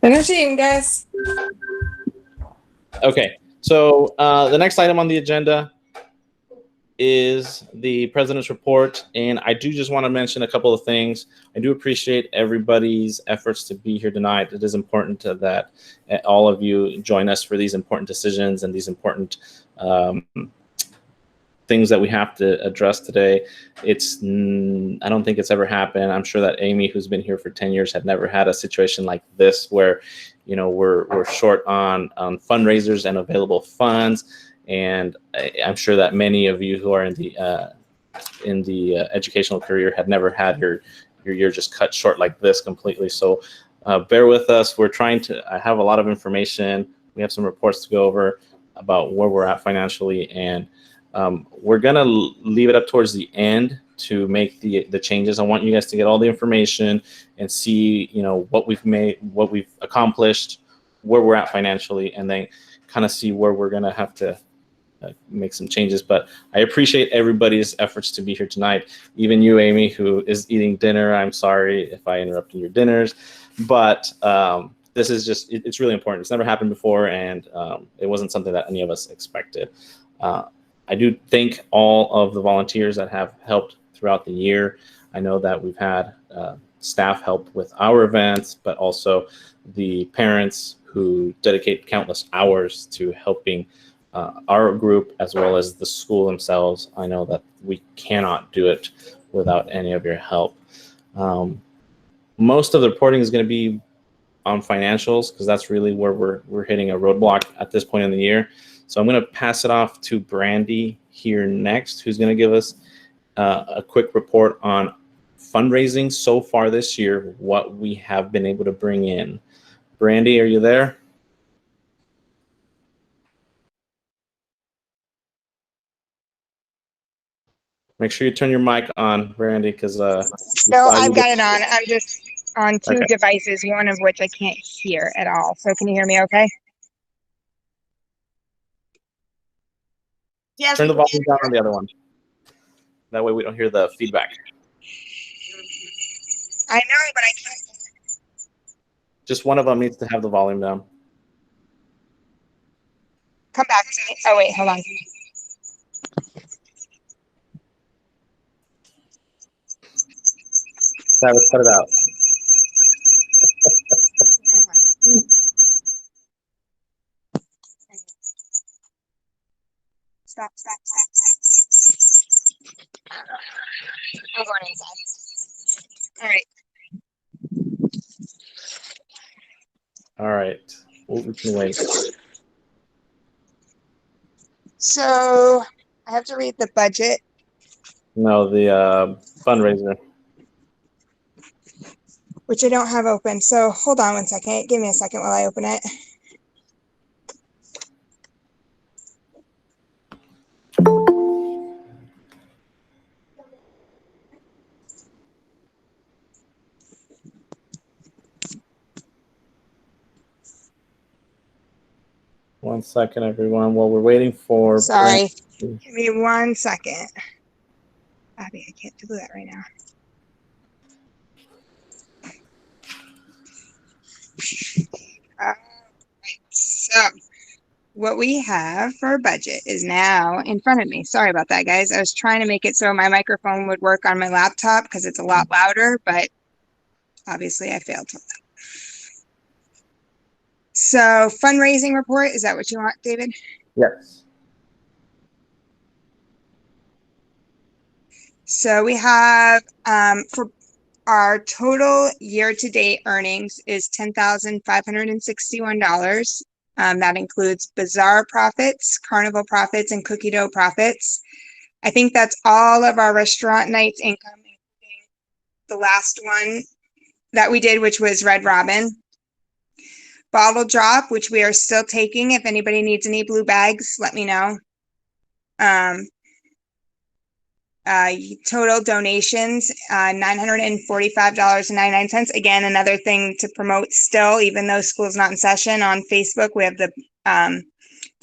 Finishing, guys. Okay, so the next item on the agenda is the president's report, and I do just want to mention a couple of things. I do appreciate everybody's efforts to be here tonight. It is important that all of you join us for these important decisions and these important things that we have to address today. I don't think it's ever happened. I'm sure that Amy, who's been here for 10 years, had never had a situation like this where, you know, we're short on fundraisers and available funds. And I'm sure that many of you who are in the educational career had never had your year just cut short like this completely. So bear with us. We're trying to have a lot of information. We have some reports to go over about where we're at financially, and we're gonna leave it up towards the end to make the changes. I want you guys to get all the information and see, you know, what we've made, what we've accomplished, where we're at financially, and then kind of see where we're gonna have to make some changes. But I appreciate everybody's efforts to be here tonight. Even you, Amy, who is eating dinner. I'm sorry if I interrupted your dinners, but this is just, it's really important. It's never happened before, and it wasn't something that any of us expected. I do thank all of the volunteers that have helped throughout the year. I know that we've had staff help with our events, but also the parents who dedicate countless hours to helping our group as well as the school themselves. I know that we cannot do it without any of your help. Most of the reporting is going to be on financials because that's really where we're hitting a roadblock at this point in the year. So I'm going to pass it off to Brandy here next, who's going to give us a quick report on fundraising so far this year, what we have been able to bring in. Brandy, are you there? Make sure you turn your mic on, Brandy, because no, I've got it on. I'm just on two devices, one of which I can't hear at all. So can you hear me okay? Yes. Turn the volume down on the other one. That way we don't hear the feedback. I know, but I can't. Just one of them needs to have the volume down. Come back to me. Oh, wait, hold on. Travis, cut it out. Stop. I'm going inside. All right. All right. We can wait. So I have to read the budget. No, the fundraiser. Which I don't have open. So hold on 1 second. Give me a second while I open it. One second, everyone. While we're waiting for. Sorry. Give me 1 second. Abby, I can't do that right now. Right, so what we have for our budget is now in front of me. Sorry about that, guys. I was trying to make it so my microphone would work on my laptop because it's a lot louder, but obviously I failed. So fundraising report, is that what you want, David? Yes. So we have for our total year-to-date earnings is $10,561. That includes bazaar profits, carnival profits, and cookie dough profits. I think that's all of our restaurant nights income, including the last one that we did, which was Red Robin. Bottle drop, which we are still taking. If anybody needs any blue bags, let me know. Total donations, $945.99. Again, another thing to promote still, even though school's not in session. On Facebook, we have the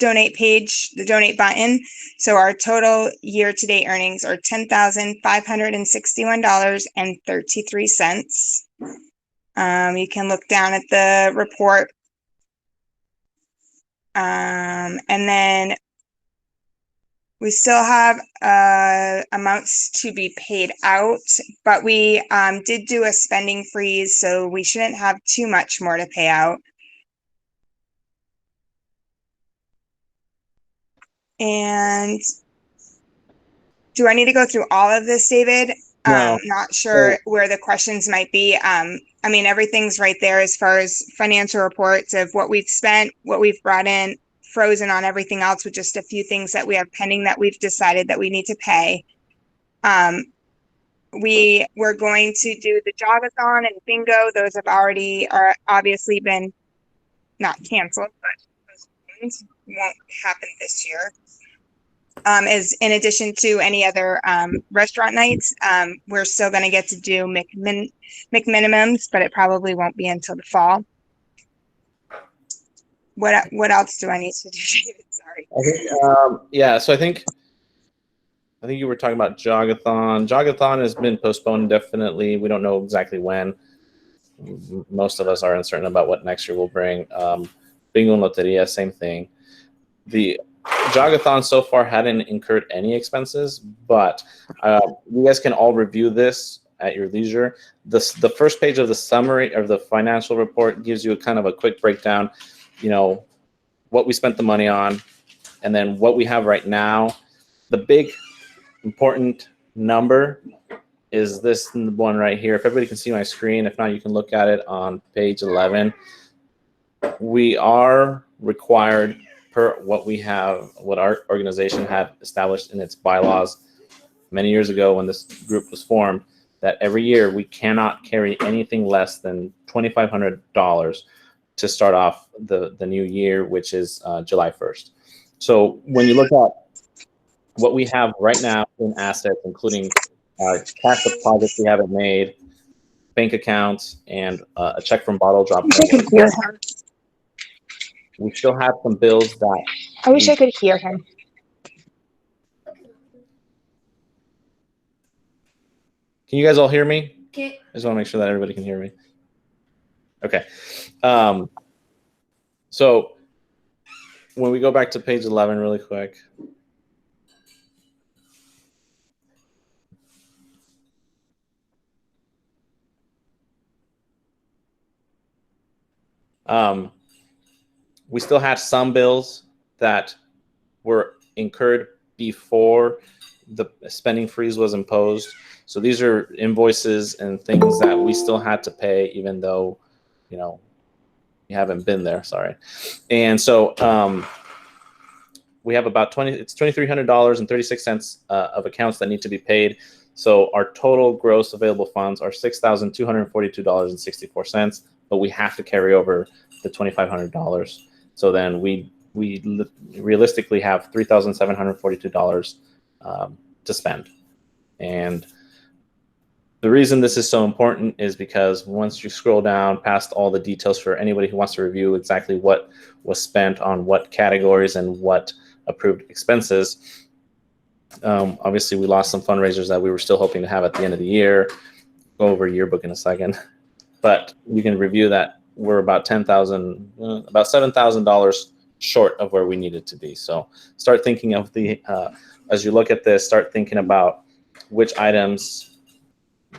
donate page, the donate button. So our total year-to-date earnings are $10,561.33. You can look down at the report. And then we still have amounts to be paid out, but we did do a spending freeze, so we shouldn't have too much more to pay out. And do I need to go through all of this, David? No. Not sure where the questions might be. I mean, everything's right there as far as financial reports of what we've spent, what we've brought in, frozen on everything else with just a few things that we have pending that we've decided that we need to pay. We were going to do the jogathon and bingo. Those have already are obviously been not canceled, but won't happen this year. Is in addition to any other restaurant nights, we're still going to get to do McMinimums, but it probably won't be until the fall. What else do I need to do, David? Sorry. I think, yeah, so I think you were talking about Jogathon. Jogathon has been postponed indefinitely. We don't know exactly when. Most of us are uncertain about what next year will bring. Bingo and Loteria, same thing. The Jogathon so far hadn't incurred any expenses, but you guys can all review this at your leisure. The first page of the summary of the financial report gives you a kind of a quick breakdown, you know, what we spent the money on, and then what we have right now. The big important number is this one right here. If everybody can see my screen, if not, you can look at it on page 11. We are required, per what we have, what our organization had established in its bylaws many years ago when this group was formed, that every year we cannot carry anything less than $2,500 to start off the new year, which is July 1st. So when you look at what we have right now in assets, including cash deposits we haven't made, bank accounts, and a check from Bottle Drop. We still have some bills that. I wish I could hear him. Can you guys all hear me? Okay. I just want to make sure that everybody can hear me. Okay. So when we go back to page 11 really quick. We still had some bills that were incurred before the spending freeze was imposed. So these are invoices and things that we still had to pay, even though, you know, you haven't been there. Sorry. And so we have about $2,300.36 of accounts that need to be paid. So our total gross available funds are $6,242.64, but we have to carry over the $2,500. So then we realistically have $3,742 to spend. And the reason this is so important is because once you scroll down past all the details for anybody who wants to review exactly what was spent on what categories and what approved expenses, obviously we lost some fundraisers that we were still hoping to have at the end of the year. Go over yearbook in a second, but you can review that we're about $7,000 short of where we needed to be. So start thinking of as you look at this, start thinking about which items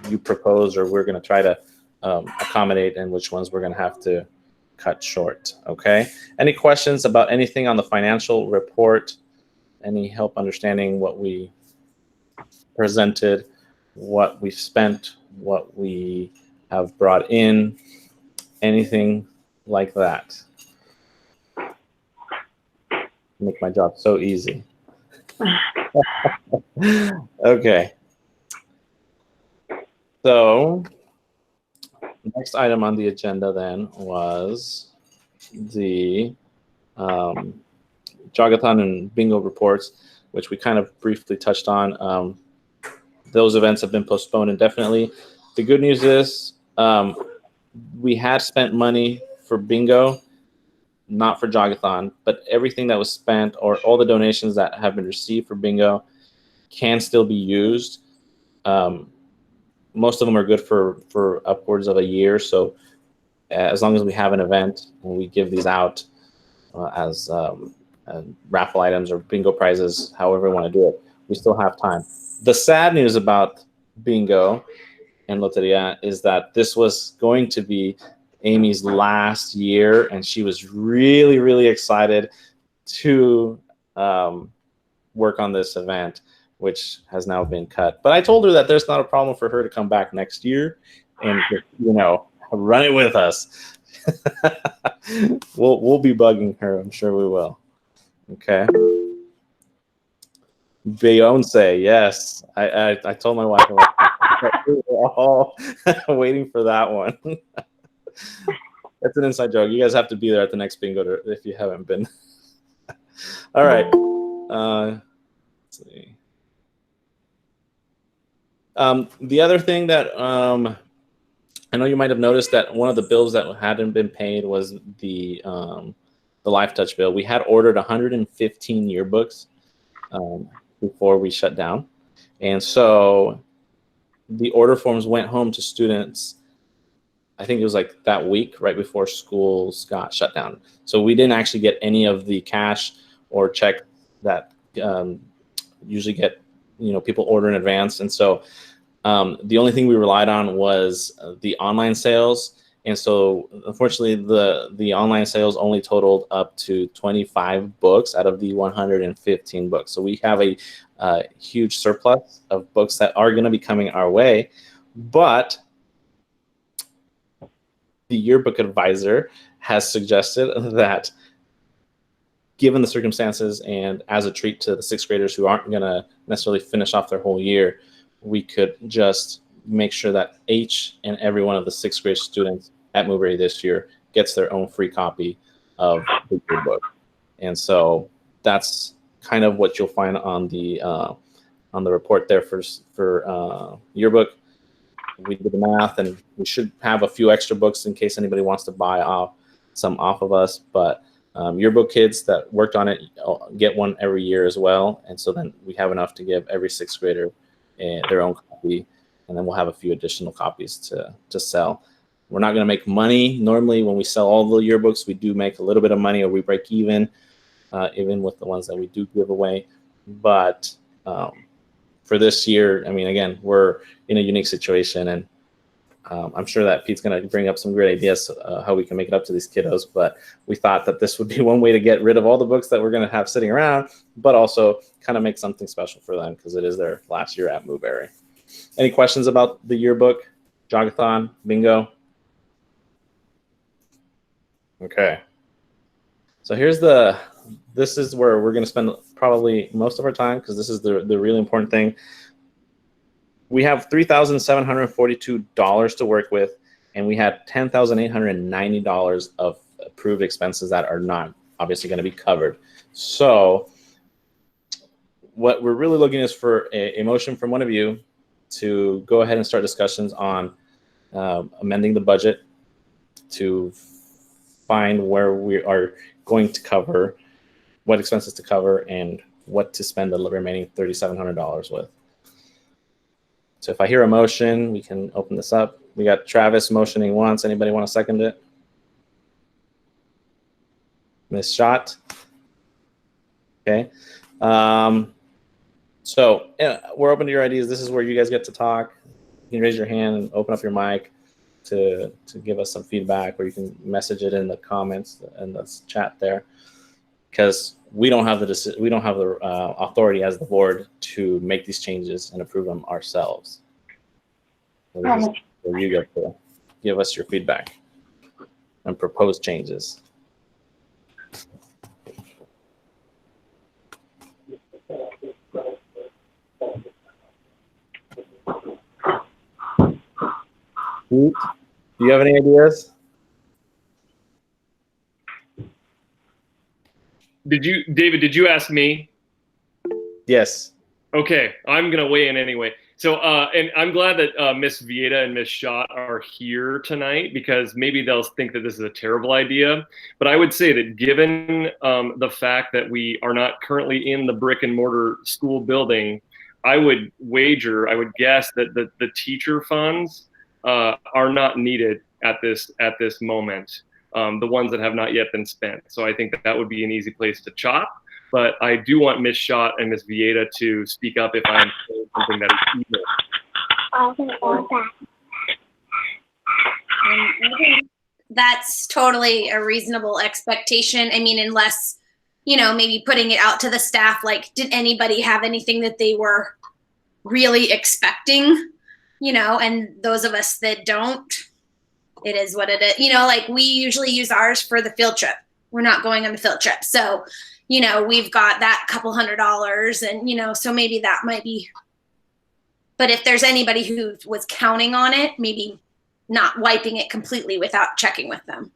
you propose or we're going to try to accommodate and which ones we're going to have to cut short. Okay. Any questions about anything on the financial report? Any help understanding what we presented, what we've spent, what we have brought in, anything like that? Make my job so easy. Okay. So next item on the agenda then was the Jogathon and Bingo reports, which we kind of briefly touched on. Those events have been postponed indefinitely. The good news is we had spent money for Bingo, not for Jogathon, but everything that was spent or all the donations that have been received for Bingo can still be used. most of them are good for upwards of a year. So as long as we have an event and we give these out as raffle items or bingo prizes, however we want to do it, we still have time. The sad news about bingo and loteria is that this was going to be Amy's last year, and she was really, really excited to work on this event, which has now been cut. But I told her that there's not a problem for her to come back next year and, you know, run it with us. We'll be bugging her. I'm sure we will. Okay. Beyonce, yes. I told my wife we were all waiting for that one. That's an inside joke. You guys have to be there at the next bingo if you haven't been. All right. Let's see. The other thing that I know you might have noticed that one of the bills that hadn't been paid was the Life Touch bill. We had ordered 115 yearbooks before we shut down, and so the order forms went home to students. I think it was like that week right before schools got shut down. So we didn't actually get any of the cash or check that usually get, you know, people order in advance. And so the only thing we relied on was the online sales. And so unfortunately the online sales only totaled up to 25 books out of the 115 books. So we have a huge surplus of books that are going to be coming our way, but the yearbook advisor has suggested that given the circumstances and as a treat to the sixth graders who aren't going to necessarily finish off their whole year, we could just make sure that each and every one of the sixth grade students at Mooberry this year gets their own free copy of the yearbook. And so that's kind of what you'll find on the report there for yearbook. We did the math, and we should have a few extra books in case anybody wants to buy some off of us. But yearbook kids that worked on it get one every year as well. And so then we have enough to give every sixth grader their own copy, and then we'll have a few additional copies to sell. We're not going to make money. Normally, when we sell all the yearbooks, we do make a little bit of money, or we break even with the ones that we do give away. But for this year, I mean, again, we're in a unique situation, and I'm sure that Pete's going to bring up some great ideas how we can make it up to these kiddos. But we thought that this would be one way to get rid of all the books that we're going to have sitting around, but also kind of make something special for them because it is their last year at Mooberry. Any questions about the yearbook, jogathon, bingo? Okay. So this is where we're going to spend probably most of our time, because this is the really important thing. We have $3,742 to work with, and we had $10,890 of approved expenses that are not obviously going to be covered. So what we're really looking is for a motion from one of you to go ahead and start discussions on amending the budget to find where we are going to cover, what expenses to cover, and what to spend the remaining $3,700 with. So if I hear a motion, we can open this up. We got Travis motioning once. Anybody want to second it? Ms. Schott? Okay. So we're open to your ideas. This is where you guys get to talk. You can raise your hand and open up your mic to give us some feedback, or you can message it in the comments and the chat there, because we don't have the authority as the board to make these changes and approve them ourselves. So this is where you get to give us your feedback and propose changes. Do you have any ideas? David, did you ask me? Yes. Okay, I'm gonna weigh in anyway. So, and I'm glad that Miss Vieta and Miss Schott are here tonight, because maybe they'll think that this is a terrible idea. But I would say that given the fact that we are not currently in the brick and mortar school building, I would guess that the teacher funds are not needed at this moment. The ones that have not yet been spent. So I think that would be an easy place to chop. But I do want Ms. Schott and Ms. Vieta to speak up if I'm saying something that is evil. I think that's totally a reasonable expectation. I mean, unless, you know, maybe putting it out to the staff, like, did anybody have anything that they were really expecting, you know, and those of us that don't, it is what it is. You know, like, we usually use ours for the field trip. We're not going on the field trip. So, you know, we've got that couple $100 and, you know, so maybe that might be, but if there's anybody who was counting on it, maybe not wiping it completely without checking with them.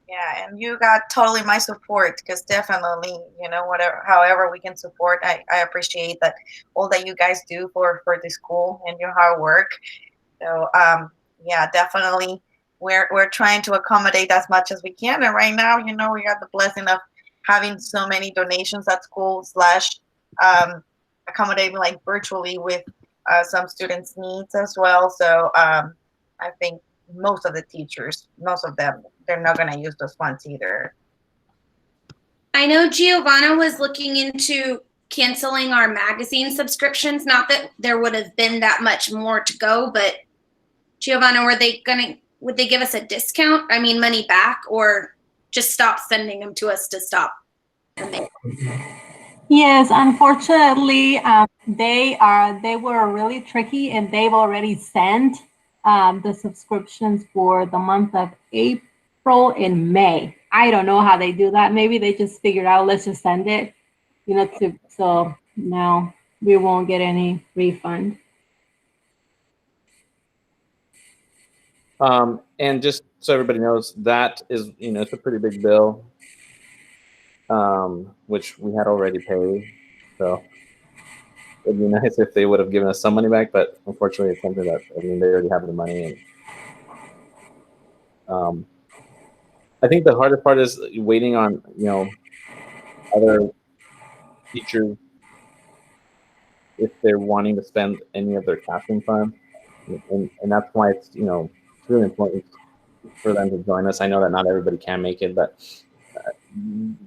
Yeah, and you got totally my support, because definitely, you know, whatever, however we can support, I appreciate that, all that you guys do for the school and your hard work. So yeah, definitely we're trying to accommodate as much as we can. And right now, you know, we got the blessing of having so many donations at school / accommodating like virtually with some students' needs as well. So I think most of the teachers, most of them, they're not going to use those funds either. I know Giovanna was looking into canceling our magazine subscriptions. Not that there would have been that much more to go, but Giovanna, would they give us a discount? I mean, money back, or just stop sending them to us to stop? Yes, unfortunately, they were really tricky, and they've already sent the subscriptions for the month of April and May. I don't know how they do that. Maybe they just figured out, let's just send it, you know, so now we won't get any refund. And just so everybody knows, that is, you know, it's a pretty big bill, which we had already paid. So it'd be nice if they would have given us some money back, but unfortunately, it's something that, I mean, they already have the money. And I think the hardest part is waiting on, you know, other teachers if they're wanting to spend any of their classroom funds, and that's why it's, you know, it's really important for them to join us. I know that not everybody can make it, but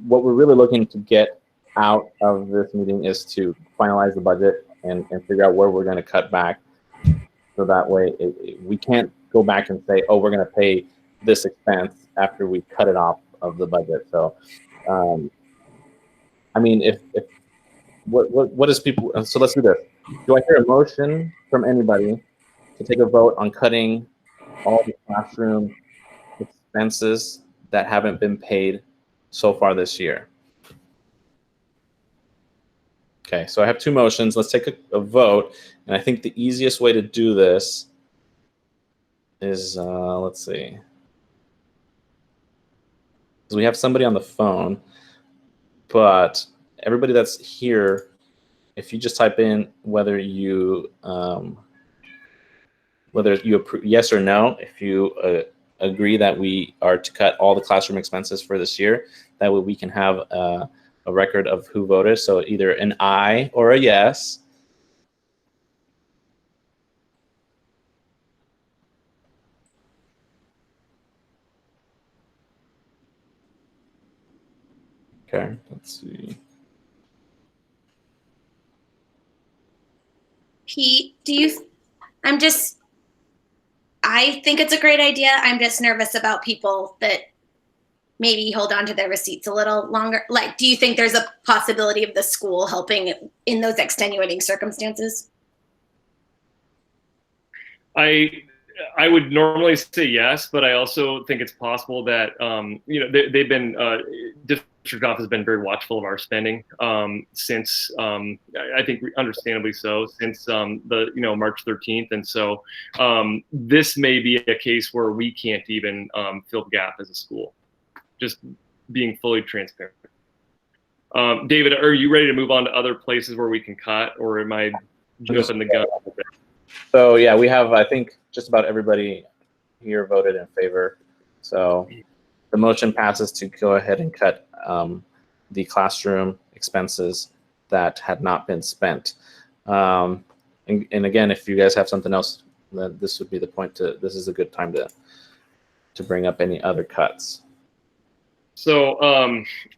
what we're really looking to get out of this meeting is to finalize the budget and figure out where we're going to cut back, so that way we can't go back and say, oh, we're going to pay this expense after we cut it off of the budget. So I mean, if what is people, so let's do this. Do I hear a motion from anybody to take a vote on cutting all the classroom expenses that haven't been paid so far this year? Okay, so I have two motions. Let's take a vote. And I think the easiest way to do this is, let's see. Because we have somebody on the phone, but everybody that's here, if you just type in whether you approve yes or no, if you agree that we are to cut all the classroom expenses for this year, that way we can have a record of who voted. So either an aye or a yes. Okay, let's see. Pete, I think it's a great idea. I'm just nervous about people that maybe hold on to their receipts a little longer. Like, do you think there's a possibility of the school helping in those extenuating circumstances? I would normally say yes, but I also think it's possible that you know, they've been district office has been very watchful of our spending since I think understandably so, since the, you know, March 13th, and so this may be a case where we can't even fill the gap as a school. Just being fully transparent. David, are you ready to move on to other places where we can cut, or am I jumping the gun? So yeah, we have, I think, just about everybody here voted in favor. So the motion passes to go ahead and cut the classroom expenses that had not been spent. And again, if you guys have something else, then this would be the point this is a good time to bring up any other cuts. So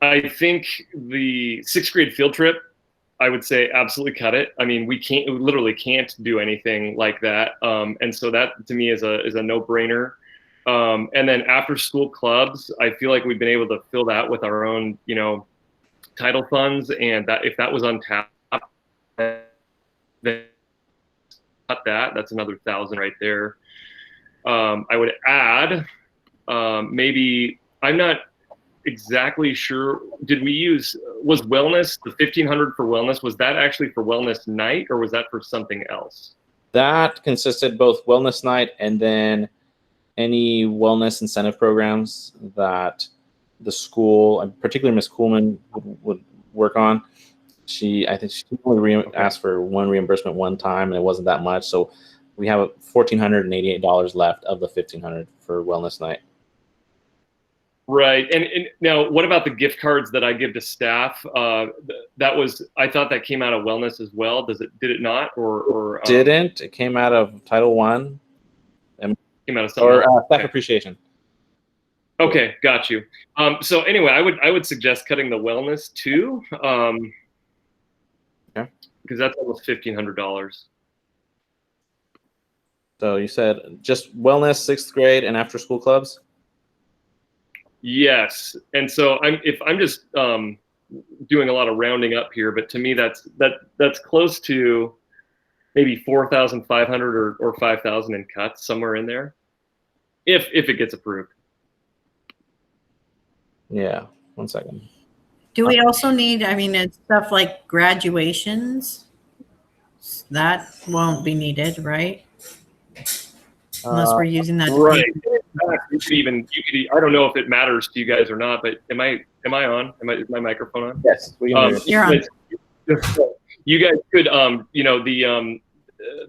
I think the 6th grade field trip, I would say absolutely cut it. I mean, we literally can't do anything like that. And so that to me is a no-brainer. And then after school clubs, I feel like we've been able to fill that with our own, title funds. And that if that was untapped, then cut that. That's another 1,000 right there. I would add maybe, I'm not exactly sure. Was wellness, the 1,500 for wellness, was that actually for wellness night or was that for something else? That consisted both wellness night and then any wellness incentive programs that the school, particularly Ms. Kuhlman, would work on. I think she only asked for one reimbursement one time, and it wasn't that much. So we have $1,488 left of the $1,500 for wellness night. Right. And now, what about the gift cards that I give to staff? I thought that came out of wellness as well. Did it not? Or didn't. It came out of Title I. Came out of something else. Staff appreciation. Okay, got you. So anyway, I would suggest cutting the wellness too. Okay. Because that's almost $1,500. So you said just wellness, 6th grade, and after school clubs? Yes. And so I'm just doing a lot of rounding up here, but to me that's close to maybe 4,500 or 5,000 in cuts, somewhere in there, if it gets approved. Yeah. 1 second. Do we also need, it's stuff like graduations? That won't be needed, right? Unless we're using that. Right. You could, I don't know if it matters to you guys or not, but am I on? Is my microphone on? Yes. You're on. You guys could, the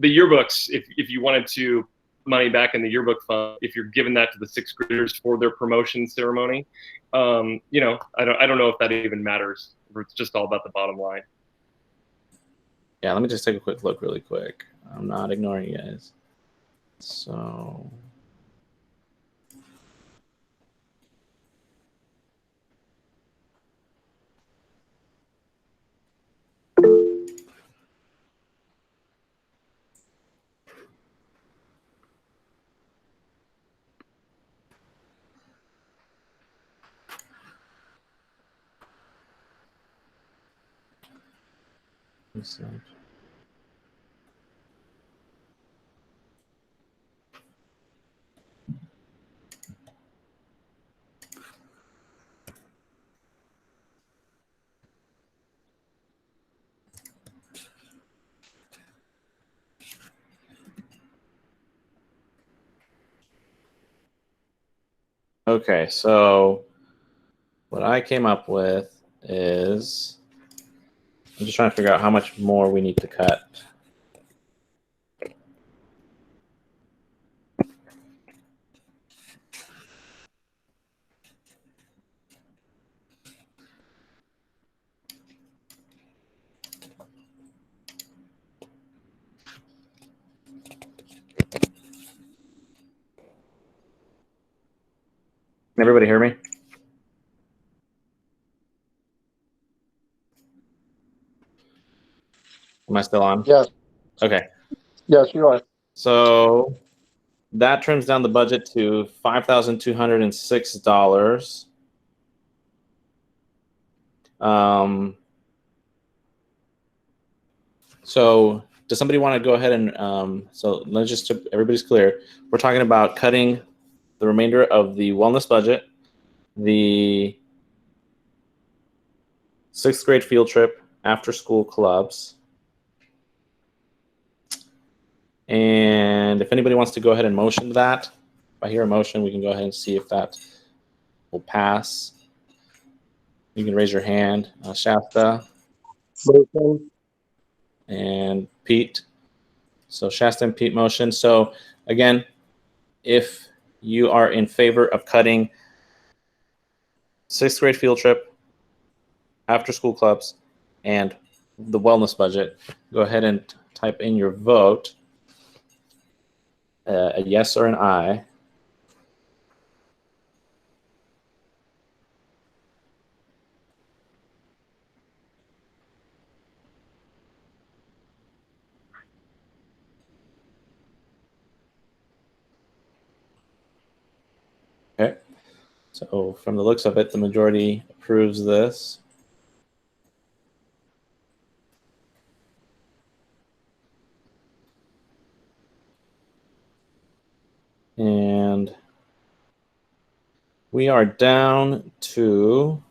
yearbooks, if you wanted to money back in the yearbook fund, if you're giving that to the 6th graders for their promotion ceremony, I don't know if that even matters, or it's just all about the bottom line. Yeah, let me just take a quick look really quick. I'm not ignoring you guys. So okay, so what I came up with is, I'm just trying to figure out how much more we need to cut. Can everybody hear me? Am I still on? Yes. Okay. Yes, you are. So that trims down the budget to $5,206. So does somebody want to go ahead and, so let's just, everybody's clear. We're talking about cutting the remainder of the wellness budget, the 6th grade field trip, after school clubs. And if anybody wants to go ahead and motion that, if I hear a motion, we can go ahead and see if that will pass. You can raise your hand, Shasta. Motion. And Pete. So Shasta and Pete motion. So again, if you are in favor of cutting 6th grade field trip, after school clubs, and the wellness budget, go ahead and type in your vote, a yes or an aye. Okay, so from the looks of it, the majority approves this. And we are down to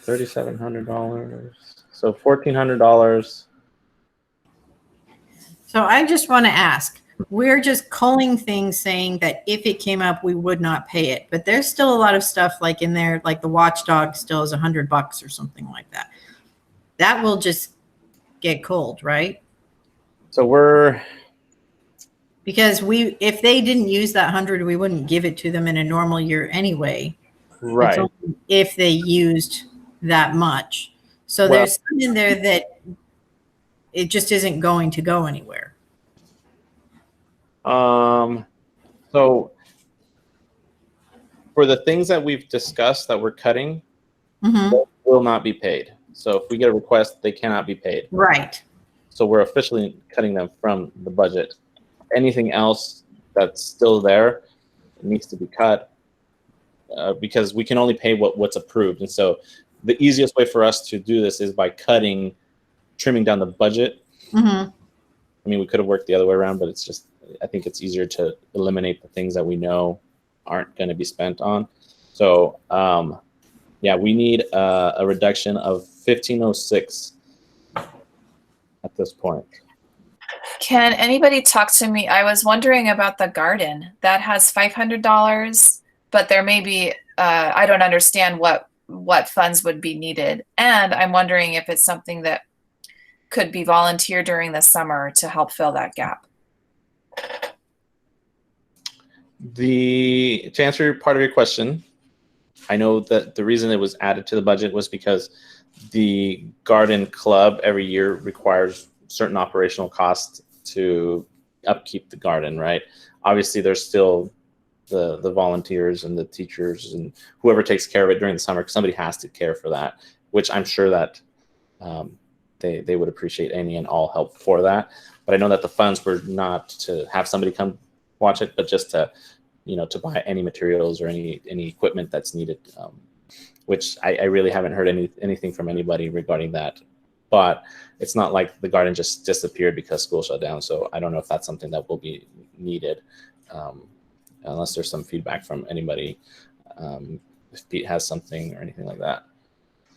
$3,700. So $1,400. So I just want to ask, we're just culling things saying that if it came up, we would not pay it. But there's still a lot of stuff like in there, like the watchdog still is $100 or something like that. That will just get culled, right? So we're, because if they didn't use that 100, we wouldn't give it to them in a normal year anyway. right. It's only if they used that much. So Well, there's some in there that it just isn't going to go anywhere. So for the things that we've discussed that we're cutting, those will not be paid. So if we get a request, they cannot be paid. Right. So we're officially cutting them from the budget. Anything else that's still there needs to be cut because we can only pay what's approved. And so the easiest way for us to do this is by trimming down the budget. I mean, we could have worked the other way around, but it's just, I think it's easier to eliminate the things that we know aren't going to be spent on. So, yeah, we need a reduction of 1,506 at this point. Can anybody talk to me? I was wondering about the garden that has $500, but there may be, I don't understand what funds would be needed. And I'm wondering if it's something that could be volunteered during the summer to help fill that gap. To answer part of your question, I know that the reason it was added to the budget was because the garden club every year requires certain operational costs to upkeep the garden, right? Obviously, there's still the volunteers and the teachers and whoever takes care of it during the summer, because somebody has to care for that, which I'm sure that they would appreciate any and all help for that. But I know that the funds were not to have somebody come watch it, but just to, to buy any materials or any equipment that's needed, which I really haven't heard anything from anybody regarding that. But it's not like the garden just disappeared because school shut down. So I don't know if that's something that will be needed, unless there's some feedback from anybody, if Pete has something or anything like that.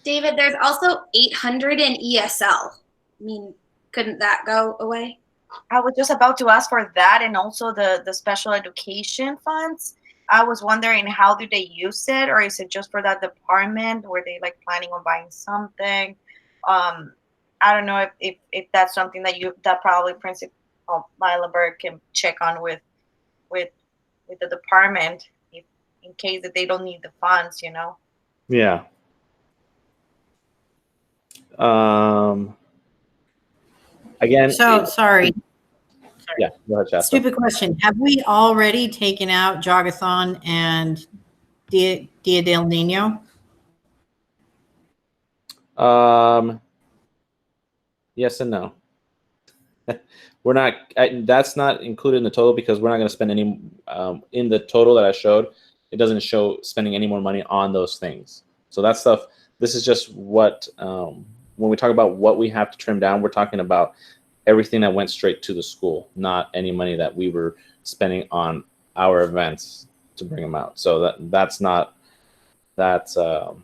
David, there's also 800 in ESL. I mean, couldn't that go away? I was just about to ask for that, and also the special education funds. I was wondering, how do they use it, or is it just for that department? Were they like planning on buying something? I don't know if that's something that probably Principal Milenberg can check on with the department, in case that they don't need the funds, Yeah. Again. So sorry. Yeah, go ahead, Shasta. Stupid question. Have we already taken out Jogathon and Dia del Nino? Yes and no. We're not. That's not included in the total because we're not going to spend any. In the total that I showed, it doesn't show spending any more money on those things. So that stuff. This is just what. When we talk about what we have to trim down, we're talking about everything that went straight to the school, not any money that we were spending on our events to bring them out. So that's not factored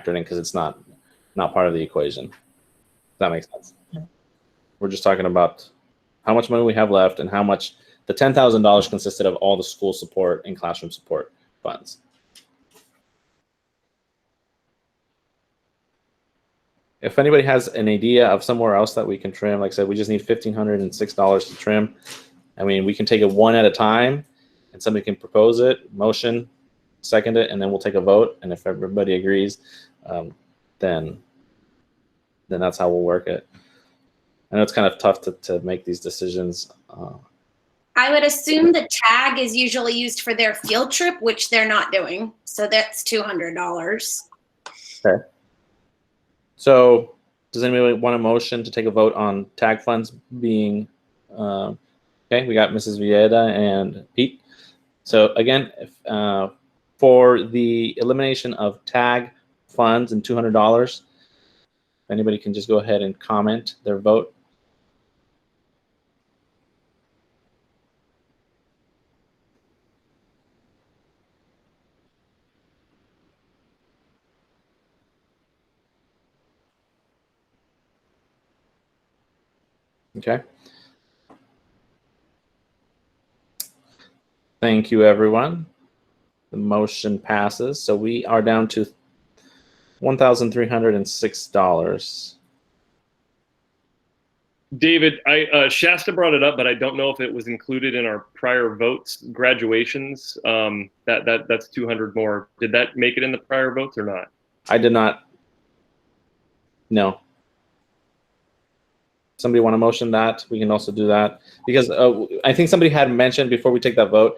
in because it's not part of the equation. Does that make sense? We're just talking about how much money we have left and how much the $10,000 consisted of all the school support and classroom support funds. If anybody has an idea of somewhere else that we can trim, like I said, we just need $1,506 to trim. I mean, we can take it one at a time and somebody can propose it, motion, second it, and then we'll take a vote. And if everybody agrees, then that's how we'll work it. I know it's kind of tough to make these decisions. I would assume the tag is usually used for their field trip, which they're not doing. So that's $200. Okay. So does anybody want a motion to take a vote on tag funds being, okay, we got Mrs. Vieda and Pete. So again, for the elimination of tag funds and $200, if anybody can just go ahead and comment their vote. Okay. Thank you, everyone. The motion passes. So we are down to $1,306. David, Shasta brought it up, but I don't know if it was included in our prior votes. Graduations, that's 200 more. Did that make it in the prior votes or not? I did not. No. Somebody want to motion that? We can also do that because I think somebody had mentioned before we take that vote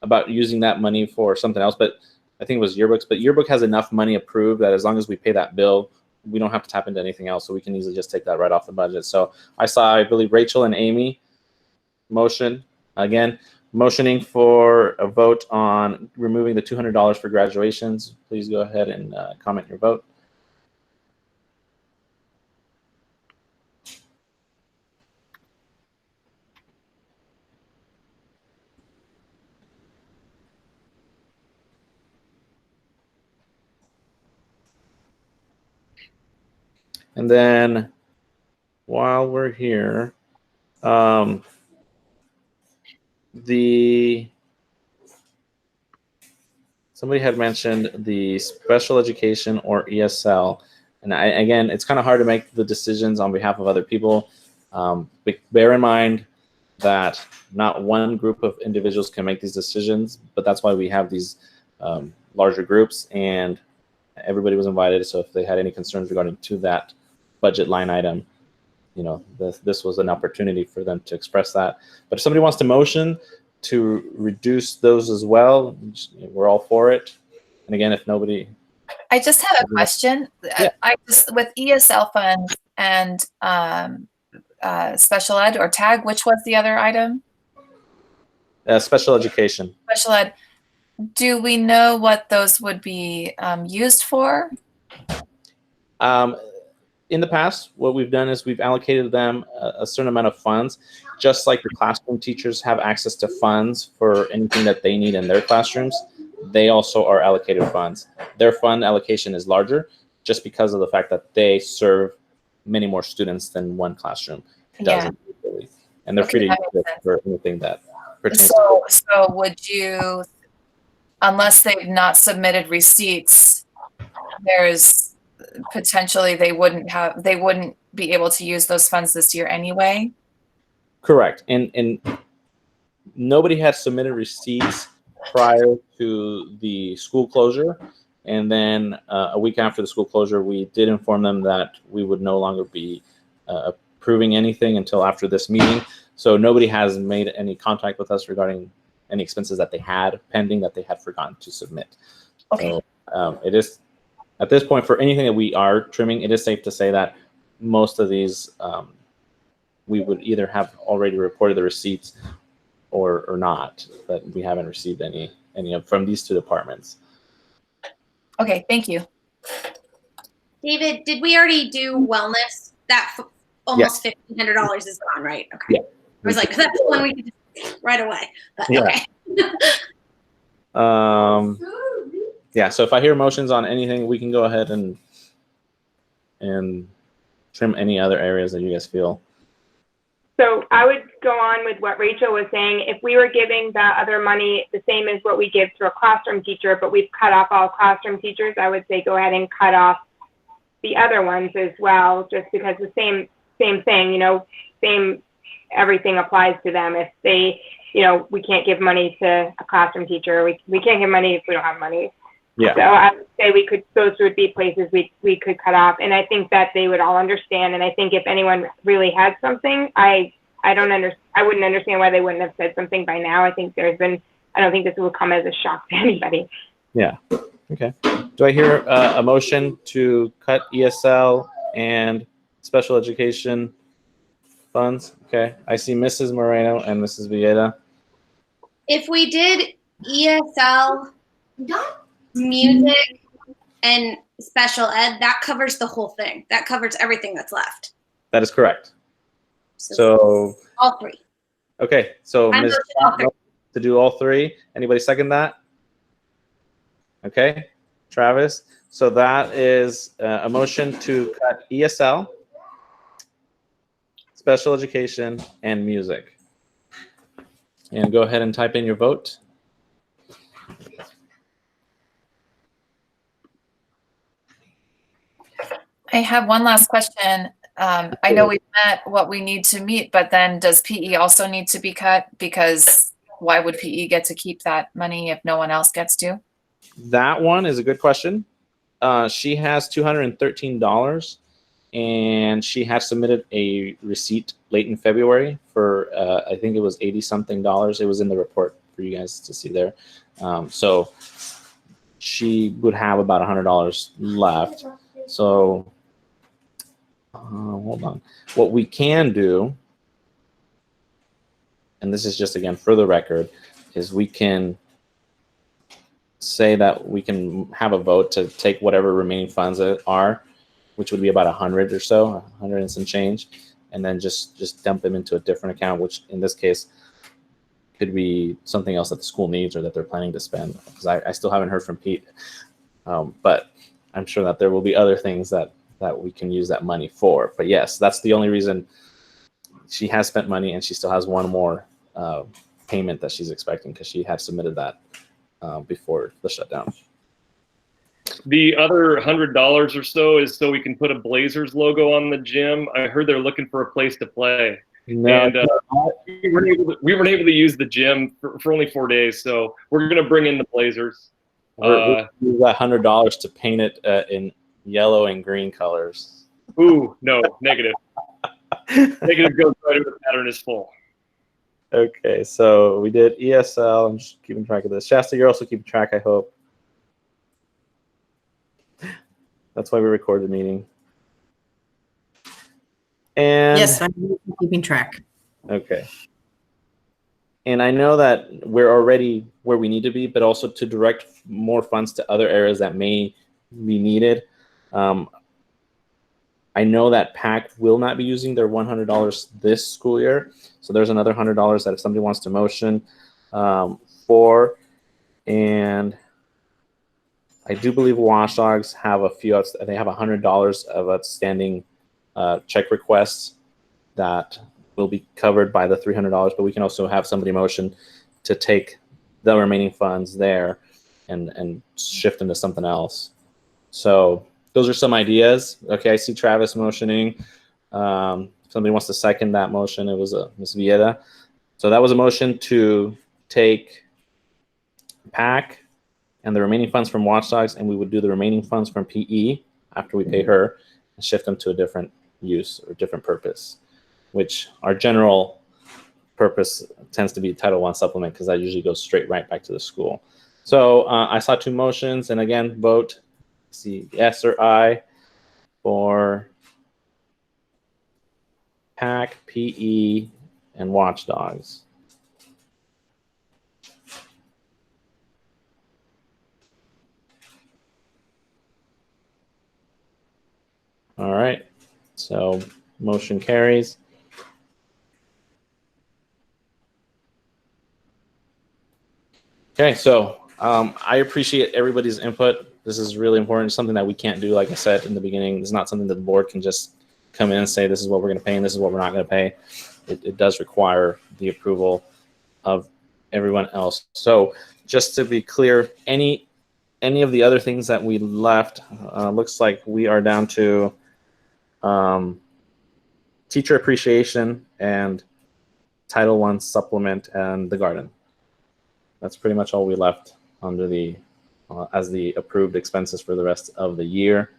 about using that money for something else, but I think it was yearbooks. But yearbook has enough money approved that as long as we pay that bill, we don't have to tap into anything else, so we can easily just take that right off the budget. So I believe Rachel and Amy motion again, motioning for a vote on removing the $200 for graduations. Please go ahead and comment your vote. And then while we're here, somebody had mentioned the special education or ESL. And again, it's kind of hard to make the decisions on behalf of other people. Bear in mind that not one group of individuals can make these decisions, but that's why we have these larger groups, and everybody was invited. So if they had any concerns regarding to that budget line item, you know, this was an opportunity for them to express that. But if somebody wants to motion to reduce those as well, we're all for it. And again, if nobody, I just have a question. Yeah. I just with ESL funds and special ed or tag, which was the other item? special education. Special ed. Do we know what those would be used for? In the past, what we've done is we've allocated them a certain amount of funds, just like the classroom teachers have access to funds for anything that they need in their classrooms. They also are allocated funds. Their fund allocation is larger just because of the fact that they serve many more students than one classroom does. Yeah. And they're free to use it for anything that pertains to it. So would you, unless they've not submitted receipts, there's potentially they wouldn't be able to use those funds this year anyway? Correct. And nobody has submitted receipts prior to the school closure. And then a week after the school closure, we did inform them that we would no longer be approving anything until after this meeting. So nobody has made any contact with us regarding any expenses that they had pending that they had forgotten to submit. Okay. So it is, at this point, for anything that we are trimming, it is safe to say that most of these we would either have already reported the receipts or not, but we haven't received any from these two departments. Okay, thank you. David, did we already do wellness? That almost $1,500 is gone, right? Okay. Yeah. I was like, that's one we could just right away. But yeah. Okay. Yeah, so if I hear motions on anything, we can go ahead and trim any other areas that you guys feel. So I would go on with what Rachel was saying. If we were giving the other money the same as what we give to a classroom teacher, but we've cut off all classroom teachers, I would say go ahead and cut off the other ones as well, just because the same thing, you know, everything applies to them. If they, you know, we can't give money to a classroom teacher, we can't give money if we don't have money. Yeah. So I would say those would be places we could cut off. And I think that they would all understand. And I think if anyone really had something, I wouldn't understand why they wouldn't have said something by now. I don't think this will come as a shock to anybody. Yeah. Okay. Do I hear a motion to cut ESL and special education funds? Okay. I see Mrs. Moreno and Mrs. Villeda. If we did ESL, music, and special ed, that covers the whole thing. That covers everything that's left. That is correct. So all three. okay. So Ms. to do all three. Anybody second that? Okay. Travis. So that is a motion to cut ESL, special education, and music. And go ahead and type in your vote. I have one last question. I know we've met what we need to meet, but then does PE also need to be cut? Because why would PE get to keep that money if no one else gets to? That one is a good question. She has $213, and she has submitted a receipt late in February for I think it was $80-something. It was in the report for you guys to see there. So she would have about $100 left. So hold on. What we can do, and this is just again for the record, is we can say that we can have a vote to take whatever remaining funds are, which would be about 100 or so, 100 and some change, and then just dump them into a different account, which in this case could be something else that the school needs or that they're planning to spend. Because I still haven't heard from Pete, but I'm sure that there will be other things that we can use that money for. But yes, that's the only reason. She has spent money, and she still has one more payment that she's expecting because she had submitted that before the shutdown. The other $100 or so is so we can put a Blazers logo on the gym. I heard they're looking for a place to play. No, and we weren't able to use the gym for only 4 days, so we're going to bring in the Blazers. We'll use that $100 to paint it in yellow and green colors. Ooh, no, negative. Negative goes right if the pattern is full. Okay, so we did ESL. I'm just keeping track of this. Shasta, you're also keeping track, I hope. That's why we record the meeting. And yes, I'm keeping track. Okay. And I know that we're already where we need to be, but also to direct more funds to other areas that may be needed. I know that PAC will not be using their $100 this school year. So there's another $100 that if somebody wants to motion for. And I do believe Watchdogs have a few, they have $100 of outstanding check requests that will be covered by the $300, but we can also have somebody motion to take the remaining funds there and shift them to something else. So those are some ideas. Okay, I see Travis motioning. Somebody wants to second that motion. It was Ms. Villeda. So that was a motion to take PAC and the remaining funds from Watchdogs, and we would do the remaining funds from PE after we pay her and shift them to a different use or different purpose, which our general purpose tends to be Title I supplement because that usually goes straight right back to the school. So I saw two motions, and again, vote. See yes or I for PAC, PE, and Watchdogs. All right, so motion carries. Okay, so I appreciate everybody's input. This is really important. It's something that we can't do, like I said in the beginning. It's not something that the board can just come in and say, this is what we're going to pay and this is what we're not going to pay. It does require the approval of everyone else. So just to be clear, any of the other things that we left, looks like we are down to teacher appreciation and Title I supplement and the garden. That's pretty much all we left under the as the approved expenses for the rest of the year.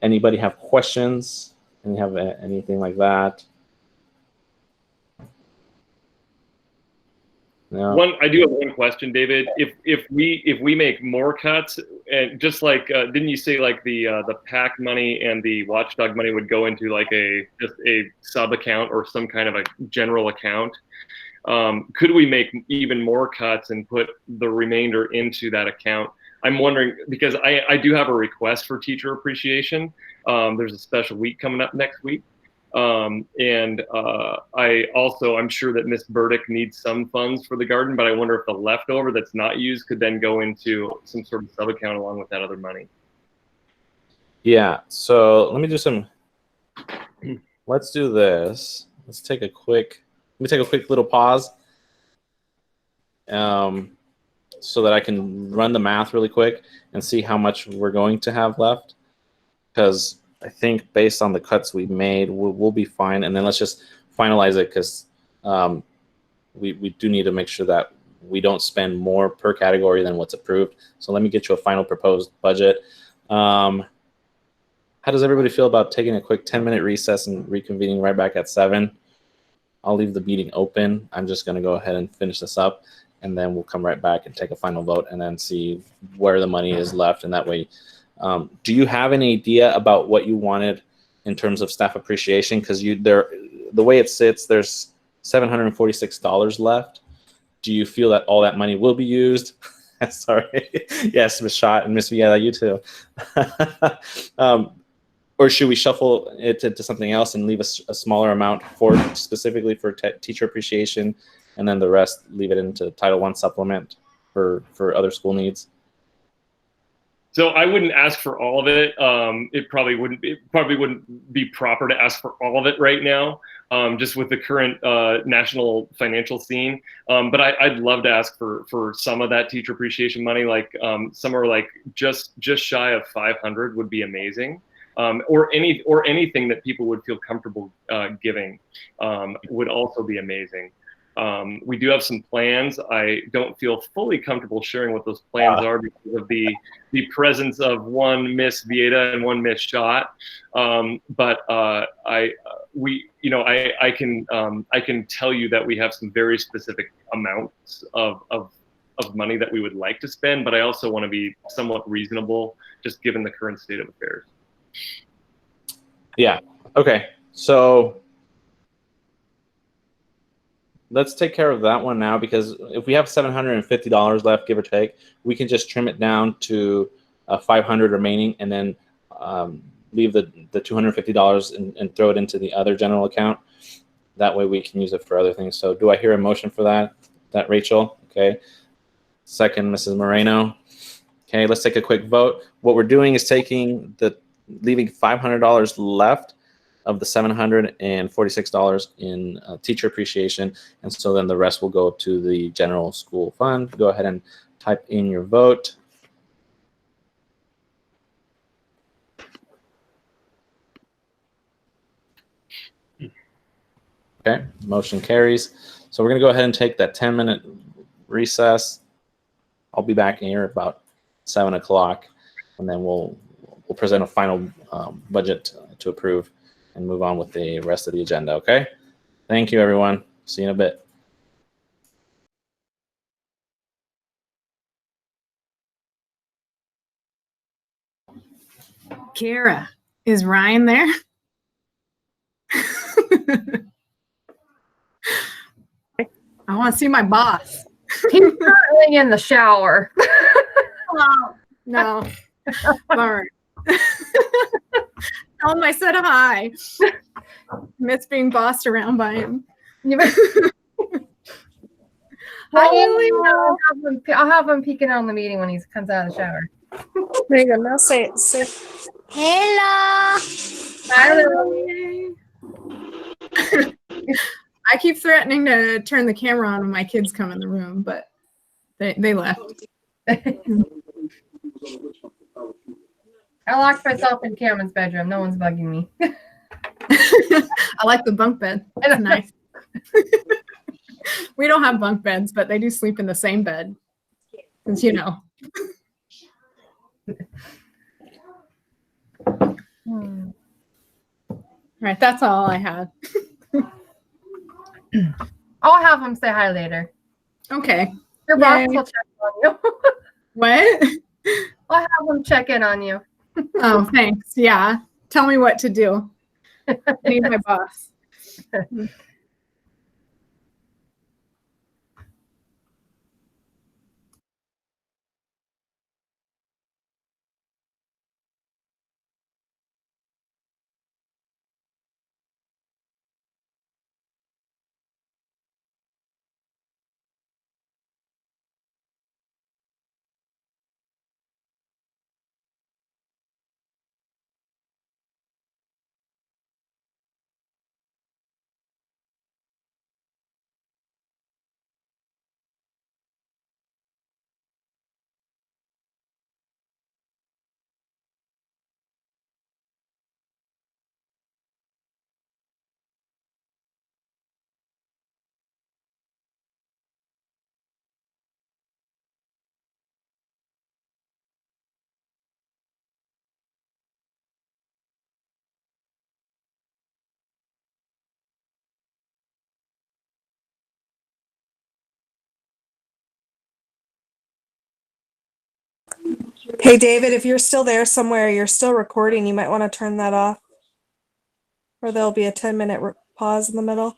Anybody have questions? And you have anything like that? No. I do have one question, David. If we make more cuts, and just like didn't you say like the PAC money and the Watchdog money would go into like just a sub account or some kind of a general account? Could we make even more cuts and put the remainder into that account? I'm wondering, because I do have a request for teacher appreciation. There's a special week coming up next week. I'm sure that Miss Burdick needs some funds for the garden, but I wonder if the leftover that's not used could then go into some sort of sub account along with that other money. Yeah, so let me do some, let's do this. Let me take a quick little pause so that I can run the math really quick and see how much we're going to have left. Because I think based on the cuts we've made, we'll be fine. And then let's just finalize it, because we do need to make sure that we don't spend more per category than what's approved. So let me get you a final proposed budget. How does everybody feel about taking a quick 10-minute recess and reconvening right back at 7? I'll leave the meeting open. I'm just going to go ahead and finish this up, and then we'll come right back and take a final vote and then see where the money is left. And that way, do you have any idea about what you wanted in terms of staff appreciation? Because the way it sits, there's $746 left. Do you feel that all that money will be used? Sorry. Yes, Ms. Schott and Ms. Vieta, you too. Or should we shuffle it to something else and leave a smaller amount specifically for teacher appreciation, and then the rest leave it into Title I supplement for other school needs? So I wouldn't ask for all of it. It probably wouldn't be proper to ask for all of it right now, just with the current national financial scene. But I'd love to ask for some of that teacher appreciation money, like somewhere like just shy of 500 would be amazing. Or anything that people would feel comfortable giving would also be amazing. We do have some plans. I don't feel fully comfortable sharing what those plans are because of the presence of one Miss Vieta and one Miss Schott. But I can tell you that we have some very specific amounts of money that we would like to spend. But I also want to be somewhat reasonable, just given the current state of affairs. Yeah. Okay. So let's take care of that one now, because if we have $750 left, give or take, we can just trim it down to $500 remaining, and then leave the $250 and throw it into the other general account. That way we can use it for other things. So do I hear a motion for that? That Rachel? Okay. Second, Mrs. Moreno. Okay, let's take a quick vote. What we're doing is leaving $500 left of the $746 in teacher appreciation, and so then the rest will go to the general school fund. Go ahead and type in your vote. Okay, motion carries. So we're going to go ahead and take that 10-minute recess. I'll be back in here about 7 o'clock, and then we'll present a final budget to approve and move on with the rest of the agenda, okay? Thank you, everyone. See you in a bit. Kara, is Ryan there? I want to see my boss. He's currently in the shower. Oh, no. All right. Tell him I said hi. Miss being bossed around by him. I'll have him peeking on the meeting when he comes out of the shower. There you go. Now say it. Say hello. Hello. I keep threatening to turn the camera on when my kids come in the room, but they left. I locked myself in Cameron's bedroom. No one's bugging me. I like the bunk bed. It's nice. We don't have bunk beds, but they do sleep in the same bed. Since, you know. Hmm. All right, that's all I had. I'll have them say hi later. Okay. Your Yay. boss will check on you. What? I'll have them check in on you. Oh, thanks. Yeah. Tell me what to do. I need my boss. Hey, David, if you're still there somewhere, you're still recording, you might want to turn that off. Or there'll be a 10-minute pause in the middle.